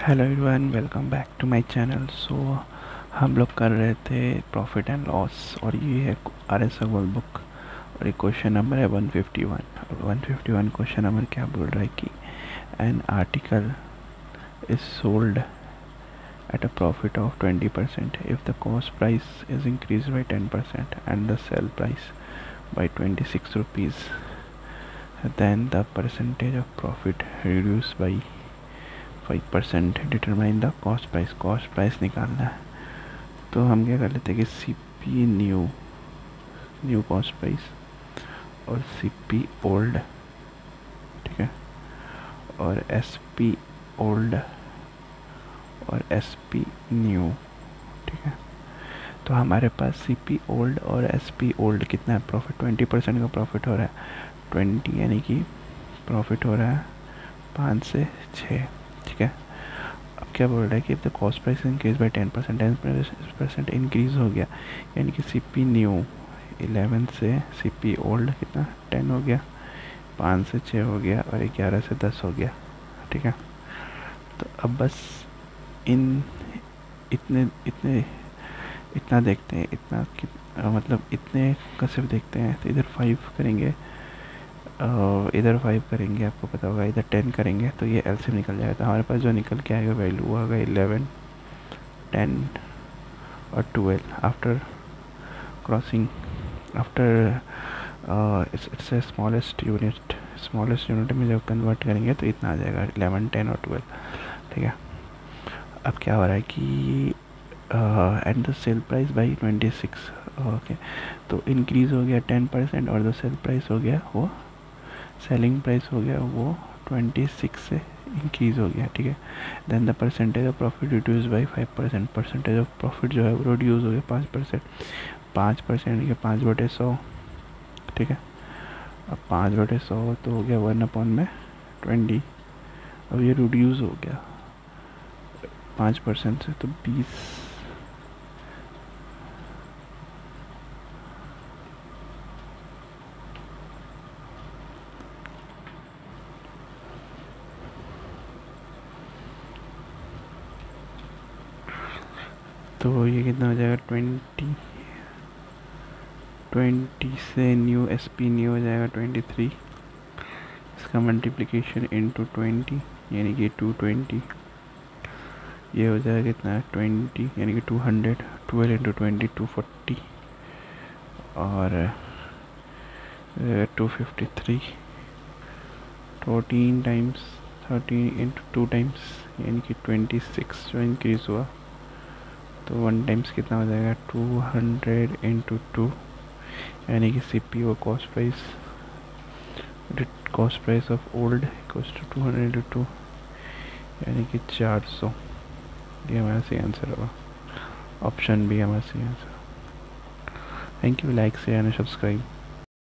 Hello everyone, welcome back to my channel. So हम लोग कर रहे थे प्रॉफिट एंड लॉस और ये है RS अग्रवाल बुक और ये क्वेश्चन नंबर है 151। और 151 क्वेश्चन नंबर क्या बोल रहा है कि an article is sold at a profit of 20% if the cost price is increased by 10% and the sell price by 26 rupees, then the percentage of profit reduced by 5%. Determine the cost price. Cost price निकालना है तो हम क्या कर लेते हैं कि CP new cost price और CP ओल्ड, ठीक है, और SP ओल्ड और SP न्यू, ठीक है। तो हमारे पास CP ओल्ड और SP ओल्ड कितना है? प्रॉफिट 20% का प्रॉफिट हो रहा है। 20 यानी कि प्रॉफिट हो रहा है 5 से 6, ठीक है। अब क्या बोल रहा है कि if the cost price increase by 10% increase हो गया, यानी कि CP न्यू 11 से CP ओल्ड कितना 10 हो गया, 5 से 6 हो गया और 11 से 10 हो गया, ठीक है। तो अब बस इन इतने इतने इतना देखते हैं, मतलब इतने का सिर्फ देखते हैं। तो इधर 5 करेंगे, इधर 5 करेंगे, आपको पता होगा, इधर 10 करेंगे तो ये LCM निकल जाएगा। तो हमारे पास जो निकल के आएगा वैल्यू वो आएगा 11, 10 और 12 after crossing, after it's smallest unit में जब कन्वर्ट करेंगे तो इतना आ जाएगा 11, 10 और 12, ठीक है। अब क्या हो रहा है कि and the sale price by 26, okay. तो इंक्रीज़ हो गया 10% और द सेल प्राइस हो गया वो सेलिंग प्राइस हो गया वो 26 से इंक्रीज़ हो गया, ठीक है। Then the percentage of profit reduce by 5%। Percentage of profit जो है वो रिड्यूस हो गया 5%। 5% के 5/100, ठीक है। अब 5/100 तो हो गया 1/20। अब ये रिड्यूस हो गया 5% से तो 20, तो ये कितना हो जाएगा 20 से न्यू SP न्यू हो जाएगा 23। इसका मल्टीप्लिकेशन इंटू 20 यानी कि 220, ये हो जाएगा कितना 20 यानी कि 200। 12 इंटू 20 240 और 253। 14 टाइम्स 13 इंटू 2 टाइम्स यानी कि 26 जो इंक्रीज़ हुआ। तो 1 टाइम्स कितना हो जाएगा 200 इंटू 2 यानी कि CP और cost price of old equals to 200 into 2 यानी कि 400। ये हमारा सही आंसर होगा, ऑप्शन बी हमारा सही answer. Thank you, like share and subscribe.